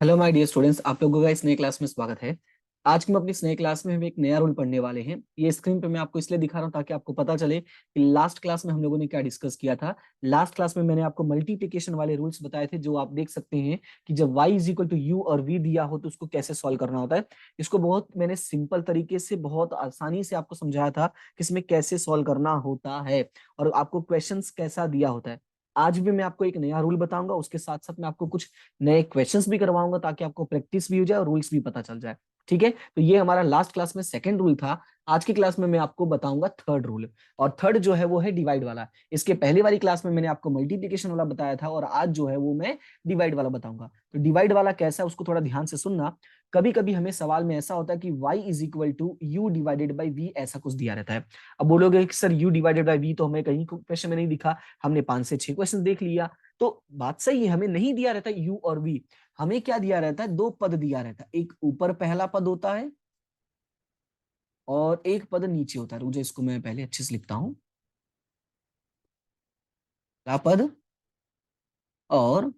Hello my dear students, आप लोगों का इस नए क्लास में स्वागत है। आज की हम अपनी इस नए क्लास में हम एक नया रूल पढ़ने वाले हैं। ये स्क्रीन पे मैं आपको इसलिए दिखा रहा हूँ ताकि आपको पता चले कि लास्ट क्लास में हम लोगों ने क्या डिस्कस किया था। लास्ट क्लास में मैंने आपको मल्टीप्लिकेशन वाले रूल्स बताए थे, जो आप देख सकते हैं कि जब y is equal to u और v दिया हो तो उसको कैसे सॉल्व करना होता है। इसको बहुत मैंने सिंपल तरीके से बहुत आसानी से आपको समझाया था कि इसमें कैसे सॉल्व करना होता है और आपको क्वेश्चन कैसा दिया होता है। आज भी मैं आपको एक नया रूल बताऊंगा, उसके साथ साथ मैं आपको कुछ नए क्वेश्चंस भी करवाऊंगा ताकि आपको प्रैक्टिस भी हो जाए और रूल्स भी पता चल जाए। ठीक है, तो ये हमारा लास्ट क्लास में सेकंड रूल था। आज की क्लास में मैं आपको बताऊंगा थर्ड रूल। और थर्ड जो है वो है डिवाइड वाला। इसके पहले वाली क्लास में मैंने आपको मल्टीप्लिकेशन वाला बताया था और आज जो है वो मैं डिवाइड वाला बताऊंगा। तो डिवाइड वाला कैसा है उसको थोड़ा ध्यान से सुनना। कभी कभी हमें सवाल में ऐसा होता है कि y is equal to u divided by v, ऐसा कुछ दिया रहता है। अब बोलोगे कि sir u divided by v तो हमें कहीं क्वेश्चन में नहीं दिखा, हमने 5 से 6 क्वेश्चन देख लिया। तो बात सही है, हमें नहीं दिया रहता यू और वी। हमें क्या दिया रहता है, दो पद दिया रहता है। एक ऊपर पहला पद होता है और एक पद नीचे होता है। मुझे इसको मैं पहले अच्छे से लिखता हूं। पहला पद और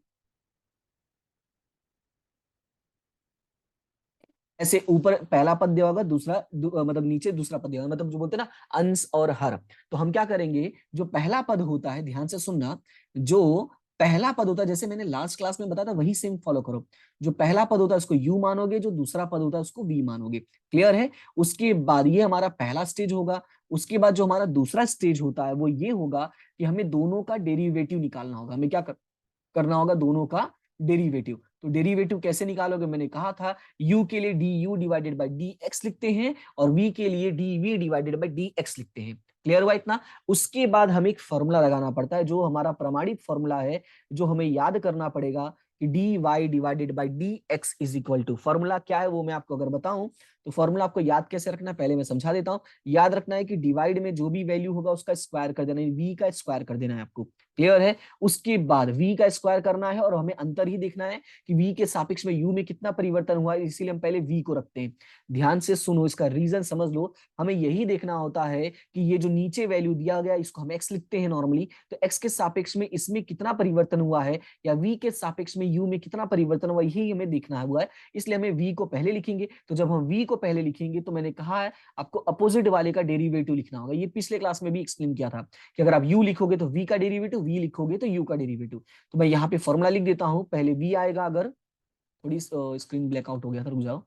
ऐसे ऊपर पहला पद दिया होगा, दूसरा मतलब नीचे दूसरा पद दिया होगा, मतलब जो बोलते हैं ना अंश और हर। तो हम क्या करेंगे, जो पहला पद होता है, ध्यान से सुनना, जो पहला पद होता है जैसे मैंने लास्ट क्लास में बताया था वही सेम फॉलो करो। जो पहला पद होता है उसको यू मानोगे, जो दूसरा पद होता है उसको वी मानोगे। क्लियर है? उसके बाद ये हमारा पहला स्टेज होगा। उसके बाद जो हमारा दूसरा स्टेज होता है वो ये होगा कि हमें दोनों का डेरिवेटिव निकालना होगा। हमें क्या करना होगा, दोनों का डेरिवेटिव। तो डेरिवेटिव कैसे निकालोगे, मैंने कहा था u के लिए d u divided by d x लिखते हैं और v के लिए d v divided by d x लिखते हैं। क्लियर हुआ इतना? उसके बाद हमें एक फॉर्मूला लगाना पड़ता है, जो हमारा प्रमाणित फॉर्मूला है, जो हमें याद करना पड़ेगा कि d y divided by d x is equal to. Formula क्या है वो मैं आपको अगर बताऊं तो फॉर्मूला आपको याद कैसे रखना है पहले मैं समझा देता हूं। याद रखना है कि डिवाइड में जो भी वैल्यू होगा उसका स्क्वायर कर देना है, v का स्क्वायर कर देना है आपको। क्लियर है? उसके बाद v का स्क्वायर करना है और हमें अंतर ही देखना है कि v के सापेक्ष में u में कितना परिवर्तन हुआ है, इसीलिए हम पहले v को रखते हैं। ध्यान से सुनो, इसका रीजन समझ लो। हमें यही देखना होता है कि ये जो नीचे वैल्यू दिया गया इसको हम x लिखते हैं नॉर्मली, तो x के सापेक्ष में इसमें कितना परिवर्तन हुआ है या v के सापेक्ष में u में कितना परिवर्तन हुआ, यही हमें देखना हुआ है। इसलिए हमें v को पहले लिखेंगे। तो जब हम v को पहले लिखेंगे तो मैंने कहा है आपको अपोजिट वाले का डेरिवेटिव लिखना होगा। ये पिछले क्लास में भी एक्सप्लेन किया था कि अगर आप u लिखोगे तो v का डेरिवेटिव, v लिखोगे तो u का डेरिवेटिव। तो मैं यहाँ पे फॉर्मूला लिख देता हूं। पहले v आएगा, अगर थोड़ी स्क्रीन ब्लैकआउट हो गया था, रुक जाओ,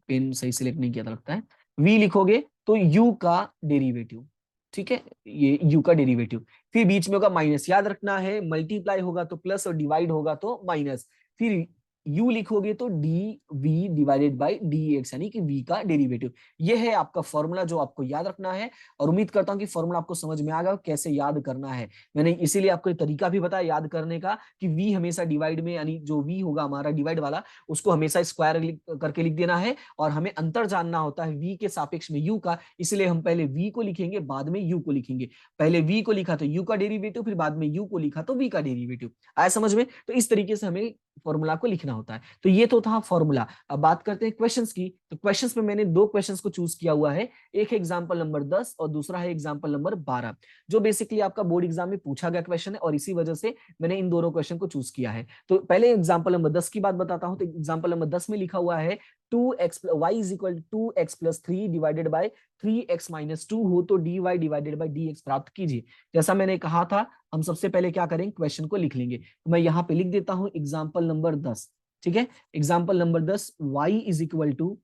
पेन सही सिलेक्ट नहीं किया था लगता है। v लिखोगे तो u का डेरिवेटिव, ठीक है, ये u का डेरिवेटिव। फिर बीच में होगा माइनस, याद रखना है, मल्टीप्लाई होगा तो प्लस और डिवाइड होगा तो माइनस। फिर u लिखोगे तो d v divided by d x, यानी कि v का डेरिवेटिव। ये है आपका फॉर्मूला जो आपको याद रखना है। और उम्मीद करता हूं कि फॉर्मूला आपको समझ में आ गया कैसे याद करना है। मैंने इसीलिए आपको एक तरीका भी बताया याद करने का कि v हमेशा डिवाइड में, यानी जो v होगा हमारा डिवाइड वाला, उसको हमेशा स्क्वायर करके लिख देना है। और हमें अंतर जानना होता है v के सापेक्ष में u का, इसलिए हम पहले v को लिखेंगे बाद में u को लिखेंगे। पहले v को लिखा तो u का डेरिवेटिव, फिर बाद में u को लिखा तो v का डेरिवेटिव। आया समझ में? तो इस तरीके से हमें फॉर्मूला को लिखना होता है। तो ये तो था फॉर्मूला। अब बात करते हैं क्वेश्चंस की। तो क्वेश्चंस में मैंने दो क्वेश्चंस को चूज किया हुआ है। एक है एग्जांपल नंबर 10 और दूसरा है एग्जांपल नंबर 12, जो बेसिकली आपका बोर्ड एग्जाम में पूछा गया क्वेश्चन है और इसी वजह से मैंने इन दोनों क्वेश्चन को चूज किया है। तो पहले एग्जांपल नंबर 10 की बात बताता हूं। तो एग्जांपल नंबर 10 में लिखा हुआ है 2x y is equal to 2x plus 3 divided by 3x minus 2 हो तो dy डिवाइडेड बाय dx प्राप्त कीजिए। जैसा मैंने कहा था, हम सबसे पहले क्या करेंगे, क्वेश्चन को लिख लेंगे। तो मैं यहाँ पे लिख देता हूं एग्जाम्पल नंबर 10। ठीक है, example number 10, y is equal to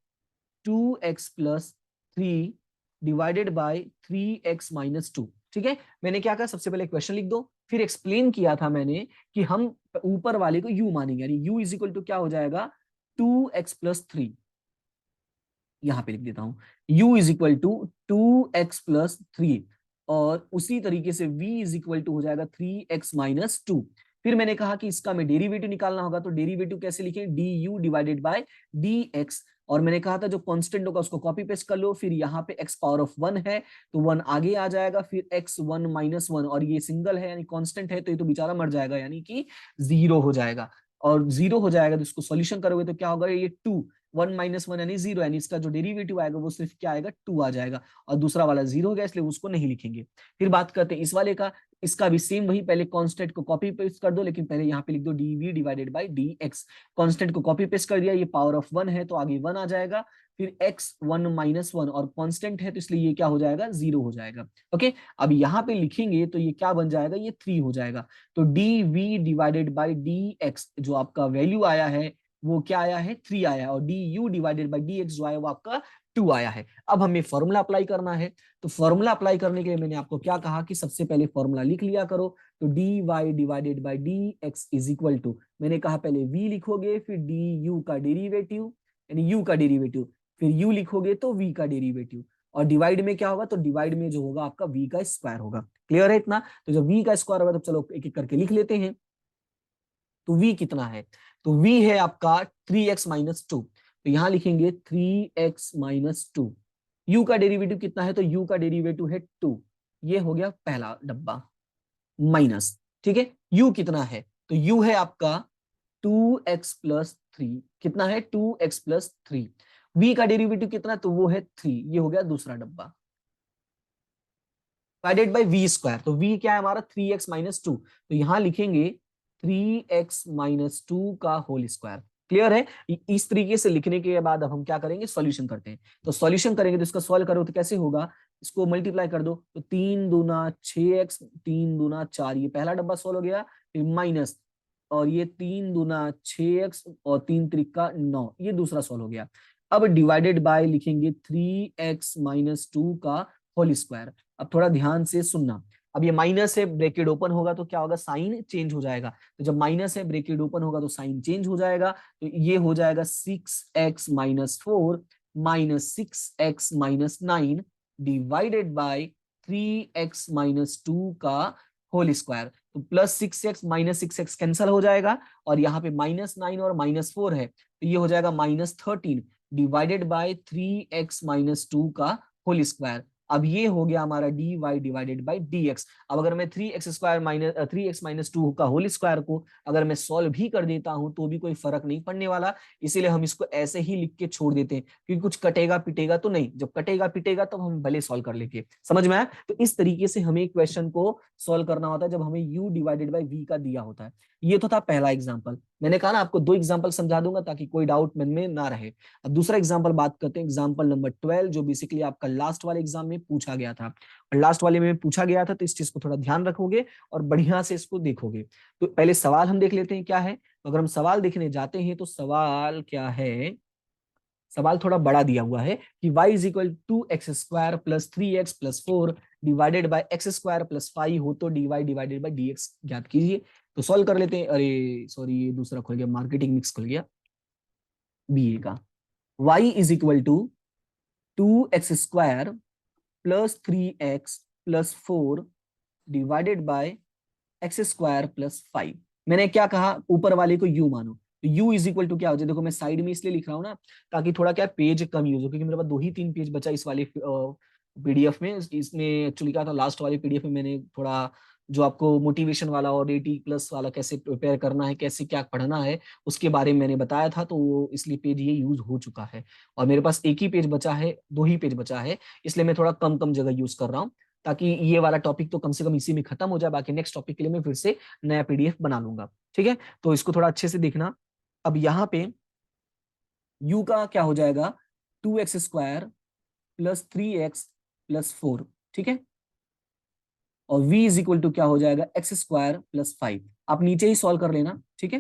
2x plus 3 divided by 3x minus 2। ठीक है, मैंने क्या कहा, सबसे पहले क्वेश्चन लिख दो, फिर एक्सप्लेन किया था मैंने कि हम ऊपर वाले को u मानेंगे, यानी u इज इक्वल टू क्या हो जाएगा, 2x प्लस 3। यहां पे लिख देता हूं u is equal to 2x plus 3, और उसी तरीके से v इज इक्वल टू हो जाएगा 3x माइनस 2। फिर मैंने कहा कि इसका हमें डेरिवेटिव निकालना होगा, तो डेरिवेटिव कैसे लिखें, D u divided by D x. और मैंने कहा था जो कांस्टेंट होगा उसको कॉपी पेस्ट कर लो, फिर यहाँ पे x पावर ऑफ 1 है तो 1 आगे आ जाएगा, फिर x1 माइनस 1, और ये सिंगल है यानी कांस्टेंट है तो ये तो बेचारा मर जाएगा, यानी कि 0 हो जाएगा। और 0 हो जाएगा तो इसको सॉल्यूशन करोगे तो क्या होगा, ये 2 1 - 1 यानी 0, यानी इसका जो डेरिवेटिव आएगा वो सिर्फ क्या आएगा, 2 आ जाएगा, और दूसरा वाला 0 हो गया इसलिए उसको नहीं लिखेंगे। फिर बात करते हैं इस वाले का, इसका भी सेम वही, पहले कांस्टेंट को कॉपी पेस्ट कर दो, लेकिन पहले यहाँ पे लिख दो dv divided by dx। Constant को कॉपी पेस्ट कर दिया, ये पावर ऑफ 1 है तो आगे 1 आ जाएगा, फिर x 1 - 1, और कांस्टेंट है तो इसलिए ये क्या हो जाएगा, 0 हो जाएगा। ओके, अब यहाँ पे लिखेंगे तो ये क्या बन जाएगा, ये 3 हो जाएगा। तो dv डिवाइडेड बाई dx जो आपका वैल्यू आया है वो क्या आया है, 3 आया है, और du डिवाइडेड बाई dx जो आया वो आपका 2 आया है। अब हमें फॉर्मूला अप्लाई करना है, तो फॉर्मूला अप्लाई करने के लिए मैंने आपको क्या कहा कि सबसे पहले फॉर्मूला लिख लिया करो। तो dy divided by dx is equal to, मैंने कहा पहले v लिखोगे, फिर du का डेरिवेटिव यानी u का डेरिवेटिव, फिर u लिखोगे तो v का डेरिवेटिव, और डिवाइड में क्या होगा, तो डिवाइड में जो होगा आपका v का स्क्वायर होगा। क्लियर है इतना? तो जब v का स्क्वायर होगा तो चलो एक एक करके लिख लेते हैं। तो v कितना है, तो v है आपका 3x - 2, तो यहां लिखेंगे 3x - 2। u का डेरिवेटिव कितना है, तो u का डेरिवेटिव है 2, ये हो गया पहला डब्बा माइनस। ठीक है, u कितना है, तो u है आपका 2x + 3, कितना है 2x + 3। v का डेरिवेटिव कितना, तो वो है 3, ये हो गया दूसरा डब्बा, डिवाइडेड बाई वी स्क्वायर। तो v क्या है हमारा 3x - 2, तो यहां लिखेंगे 3x - 2 का होल स्क्वायर। क्लियर है? इस तरीके से लिखने के बाद अब हम क्या करेंगे, सॉल्यूशन करते हैं। तो सॉल्यूशन करेंगे तो इसका सॉल्व करो तो कैसे होगा, इसको मल्टीप्लाई कर दो, तो 3 दूना 6x, 3 दूना 4, ये पहला डब्बा सॉल्व हो गया, फिर माइनस, और ये 3 दूना 6x और 3 त्रिका 9, ये दूसरा सॉल्व हो गया। अब डिवाइडेड बाय लिखेंगे 3x - 2 का होल स्क्वायर। अब थोड़ा ध्यान से सुनना, अब ये माइनस है, ब्रैकेट ओपन होगा तो क्या होगा, साइन चेंज हो जाएगा। तो जब माइनस है, ब्रैकेट ओपन होगा तो साइन चेंज हो जाएगा, तो ये हो जाएगा 6x - 4 - 6x - 9 divided by 3x - 2 का होल स्क्वायर। तो प्लस 6x - 6x कैंसल हो जाएगा, और यहाँ पे -9 और -4 है, तो ये हो जाएगा -13 डिवाइडेड बाय 3x - 2 का होल स्क्वायर। अब ये हो गया हमारा dy डिवाइडेड बाई dx। अब अगर मैं 3x - 2 का होल स्क्वायर को अगर मैं सॉल्व भी कर देता हूं तो भी कोई फर्क नहीं पड़ने वाला, इसीलिए हम इसको ऐसे ही लिख के छोड़ देते हैं, क्योंकि कुछ कटेगा पिटेगा तो नहीं, जब कटेगा पिटेगा तब हम भले सॉल्व कर लेंगे। समझ में आया? तो इस तरीके से हमें क्वेश्चन को सॉल्व करना होता है जब हमें u डिवाइडेड बाई v का दिया होता है। ये तो था पहला एग्जाम्पल, मैंने कहा ना आपको 2 एग्जाम्पल समझा दूंगा ताकि कोई डाउट मन में ना रहे। अब दूसरा एग्जाम्पल बात करते हैं, एग्जाम्पल नंबर 12, जो बेसिकली आपका लास्ट वाले एग्जाम में पूछा गया था, और लास्ट वाले में पूछा गया था, तो इस चीज को थोड़ा ध्यान रखोगे और बढ़िया से इसको देखोगे। तो पहले सवाल हम देख लेते हैं क्या है। तो अगर हम सवाल देखने जाते हैं तो सवाल क्या है, सवाल थोड़ा बड़ा दिया हुआ है कि y is equal to x square plus 3x + 4 divided by x square plus 5 हो तो dy डिवाइडेड बाय dx ज्ञात कीजिए। तो सॉल्व कर लेते हैं। अरे सॉरी, ये दूसरा खुल गया, मार्केटिंग मिक्स खुल गया, बीए का। y is equal to 2x square plus 3x plus 4 divided by x square plus 5। मैंने क्या कहा, ऊपर वाले को u मानो, तो u इज इक्वल टू क्या हो जाए, देखो मैं साइड में इसलिए लिख रहा हूँ ना ताकि थोड़ा क्या पेज कम यूज हो, क्योंकि मेरे पास 2 ही 3 पेज बचा इस वाले पीडीएफ में। इसमें एक्चुअली क्या था, लास्ट वाले पीडीएफ में मैंने थोड़ा जो आपको मोटिवेशन वाला और 80+ वाला कैसे प्रिपेयर करना है, कैसे क्या पढ़ना है, उसके बारे में मैंने बताया था, तो वो इसलिए पेज ये यूज हो चुका है, और मेरे पास एक ही पेज बचा है, 2 ही पेज बचा है, इसलिए मैं थोड़ा कम कम जगह यूज कर रहा हूँ, ताकि ये वाला टॉपिक तो कम से कम इसी में खत्म हो जाए, बाकी नेक्स्ट टॉपिक के लिए मैं फिर से नया पीडीएफ बना लूंगा। ठीक है, तो इसको थोड़ा अच्छे से देखना। अब यहाँ पे u का क्या हो जाएगा, 2x square plus 3x plus 4, ठीक है, और v इज इक्वल टू क्या हो जाएगा, एक्स स्क्वायर प्लस 5। आप नीचे ही सॉल्व कर लेना, ठीक है।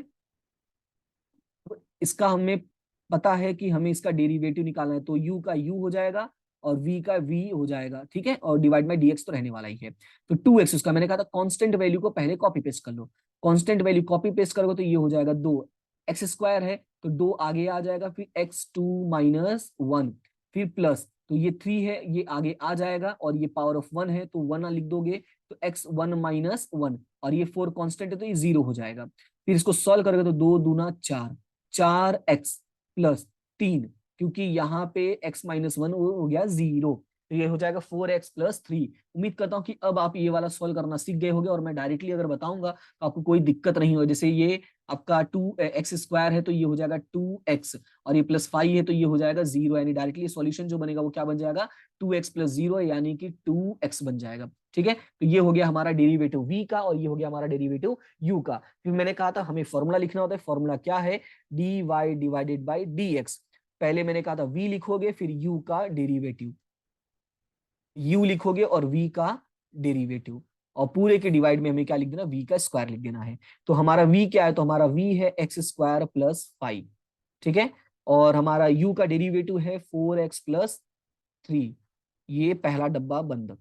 तो इसका हमें पता है कि हमें इसका डेरिवेटिव निकालना है, तो u का u हो जाएगा और v का v हो जाएगा, ठीक है, और डिवाइड बाय dx तो रहने वाला ही है। तो 2x, उसका मैंने कहा था कांस्टेंट वैल्यू को पहले कॉपी पेस्ट कर लो, कांस्टेंट वैल्यू कॉपी पेस्ट करोगे तो ये हो जाएगा 2, एक्स स्क्वायर है तो 2 आगे आ जाएगा, फिर x2 - 1, फिर प्लस, तो ये 3 है, ये आगे आ जाएगा, और ये पावर ऑफ 1 है तो 1 लिख दोगे, तो x1 - 1, और ये 4 कांस्टेंट है तो ये 0 हो जाएगा। फिर इसको सॉल्व करोगे तो 2 दूना 4, 4x प्लस 3, क्योंकि यहाँ पे x - 1 हो गया 0, तो ये हो जाएगा 4x प्लस 3। उम्मीद करता हूँ कि अब आप ये वाला सॉल्व करना सीख गए होंगे, और मैं डायरेक्टली अगर बताऊंगा तो आपको कोई दिक्कत नहीं हो, जैसे ये आपका 2x² है तो ये हो जाएगा 2x, और ये +5 है तो ये हो जाएगा 0, यानी डायरेक्टली सॉल्यूशन जो बनेगा वो क्या बन जाएगा, 2x + 0 यानी कि 2x बन जाएगा। ठीक है, तो ये हो गया हमारा डेरिवेटिव v का, और ये हो गया हमारा डेरिवेटिव u का। फिर मैंने कहा था हमें फॉर्मूला लिखना होता है, फॉर्मूला क्या है, dy/dx। पहले मैंने कहा था v लिखोगे, फिर u का डेरिवेटिव, u लिखोगे और v का डेरिवेटिव, और पूरे के डिवाइड में हमें क्या लिख देना, v का स्क्वायर लिख देना है। तो हमारा v क्या है, तो हमारा v है x² + 5। ठीक है, और हमारा u का डेरिवेटिव है 4x + 3। ये पहला डब्बा बंद।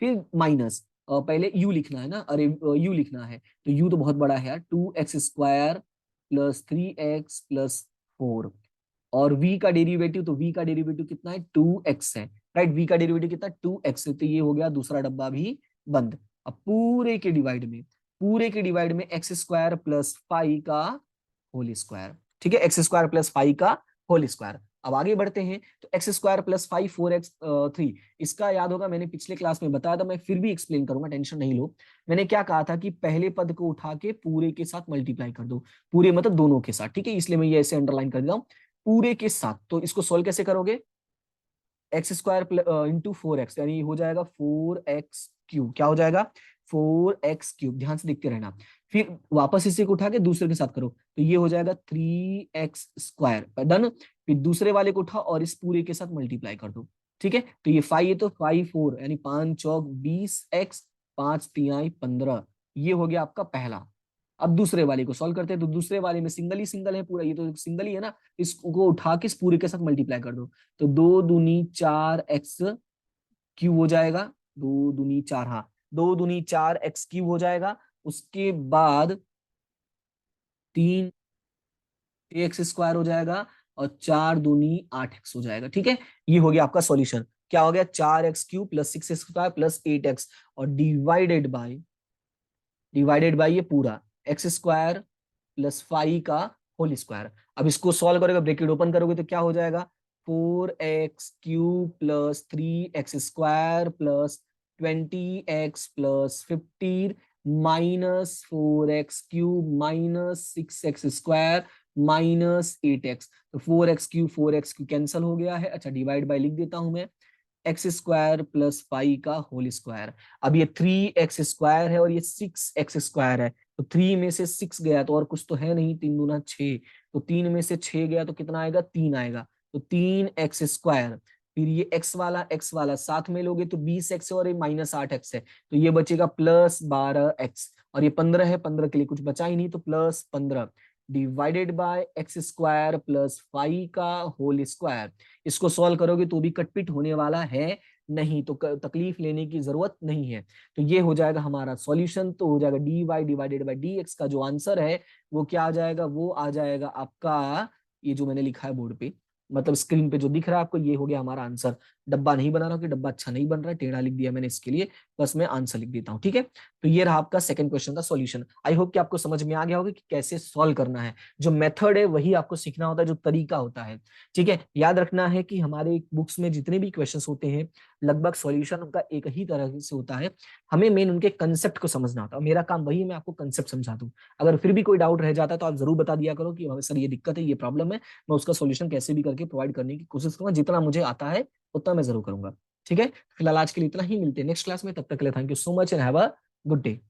फिर माइनस, पहले u लिखना है ना, अरे u लिखना है, तो u तो बहुत बड़ा है यार, 2x² + 3x + 4, और v का डेरिवेटिव, तो v का डेरिवेटिव कितना है, 2x है, राइट। v का डेरिवेटिव कितना, 2x है, तो ये हो गया दूसरा डब्बा भी बंद। अब पूरे के डिवाइड में x² + 5 का होल स्क्वायर। ठीक है, x² + 5 का होल स्क्वायर। अब आगे बढ़ते हैं, तो x² + 5 4x 3, इसका याद होगा मैंने पिछले क्लास में बताया था, मैं फिर भी एक्सप्लेन करूंगा, टेंशन नहीं लो। मैंने क्या कहा था कि पहले पद को उठा के पूरे के साथ मल्टीप्लाई कर दो, पूरे मतलब दोनों के साथ। ठीक है, इसलिए मैं ये ऐसे अंडरलाइन कर दिया हूं, पूरे के साथ। तो इसको सोल्व कैसे करोगे, x² इंटू 4x, यानी हो जाएगा 4x³। क्या हो जाएगा, 4x³। ध्यान से देखते रहना, फिर वापस इसे को उठा के दूसरे के साथ करो, तो ये हो जाएगा 3x²। डन। फिर दूसरे वाले को उठाओ और इस पूरे के साथ मल्टीप्लाई कर दो। ठीक है, तो ये 5 है तो 5 4, यानी 5 चौक 20x, 5 तिहाई 15। ये हो गया आपका पहला। अब दूसरे वाले को सॉल्व करते हैं, तो दूसरे वाले में सिंगल ही सिंगल है पूरा, ये तो सिंगल ही है ना, इसको उठा के इस पूरे के साथ मल्टीप्लाई कर दो, तो 2 दूनी 4x³ हो जाएगा, 2 दूनी 4, हाँ 2 दूनी 4x³ हो जाएगा। उसके बाद 3x² हो जाएगा, और 4 दूनी 8x हो जाएगा। ठीक है, ये हो गया आपका सॉल्यूशन। क्या हो गया, 4x³ + 6x² + 8x, और डिवाइडेड बाय ये पूरा x² + 5 का होल स्क्वायर। अब इसको सॉल्व करोगे, ब्रैकेट ओपन करोगे तो क्या हो जाएगा, 4x³ + 3x² + 20x + 15 minus 4x³ - 6x² - 8x। तो 4x³ कैंसिल हो गया है। अच्छा, डिवाइड बाय लिख देता हूं मैं, x² + 5 का होल स्क्वायर। अब ये 3x² है और ये 6x² है, तो 3 में से 6 गया तो और कुछ तो है नहीं, 3 दूना 6, तो 3 में से 6 गया तो कितना आएगा, 3 आएगा, तो 3x²। फिर ये x वाला साथ में लोगे तो 20x है, और ये -8x है, तो ये बचेगा +12x, और ये 15 है, 15 के लिए कुछ बचा ही नहीं, तो +15 डिवाइडेड बाय x² + 5 का होल स्क्वायर। इसको सॉल्व करोगे तो भी कटपिट होने वाला है नहीं, तो तकलीफ लेने की जरूरत नहीं है। तो ये हो जाएगा हमारा सॉल्यूशन, तो हो जाएगा dy/dx का जो आंसर है वो क्या आ जाएगा, वो आ जाएगा आपका, ये जो मैंने लिखा है बोर्ड पे, मतलब स्क्रीन पे जो दिख रहा है आपको, ये हो गया हमारा आंसर। डब्बा नहीं बना रहा हूं कि डब्बा अच्छा नहीं बन रहा है, टेढ़ा लिख दिया मैंने इसके लिए, बस मैं आंसर लिख देता हूँ। ठीक है, तो ये रहा आपका सेकंड क्वेश्चन का सॉल्यूशन। आई होप कि आपको समझ में आ गया होगा कि कैसे सॉल्व करना है। जो मेथड है वही आपको सीखना होता है, जो तरीका होता है। ठीक है, याद रखना है कि हमारे बुक्स में जितने भी क्वेश्चंस होते हैं लगभग सॉल्यूशन उनका एक ही तरह से होता है, हमें मेन उनके कंसेप्ट को समझना होता है। मेरा काम वही है, मैं आपको कंसेप्ट समझा दूं। अगर फिर भी कोई डाउट रह जाता है तो आप जरूर बता दिया करो कि सर ये दिक्कत है, ये प्रॉब्लम है, मैं उसका सॉल्यूशन कैसे भी करके प्रोवाइड करने की कोशिश करूंगा, जितना मुझे आता है उतना मैं जरूर करूंगा। ठीक है, फिलहाल आज के लिए इतना ही, मिलते हैं नेक्स्ट क्लास में, तब तक के लिए thank you so much and have a good day.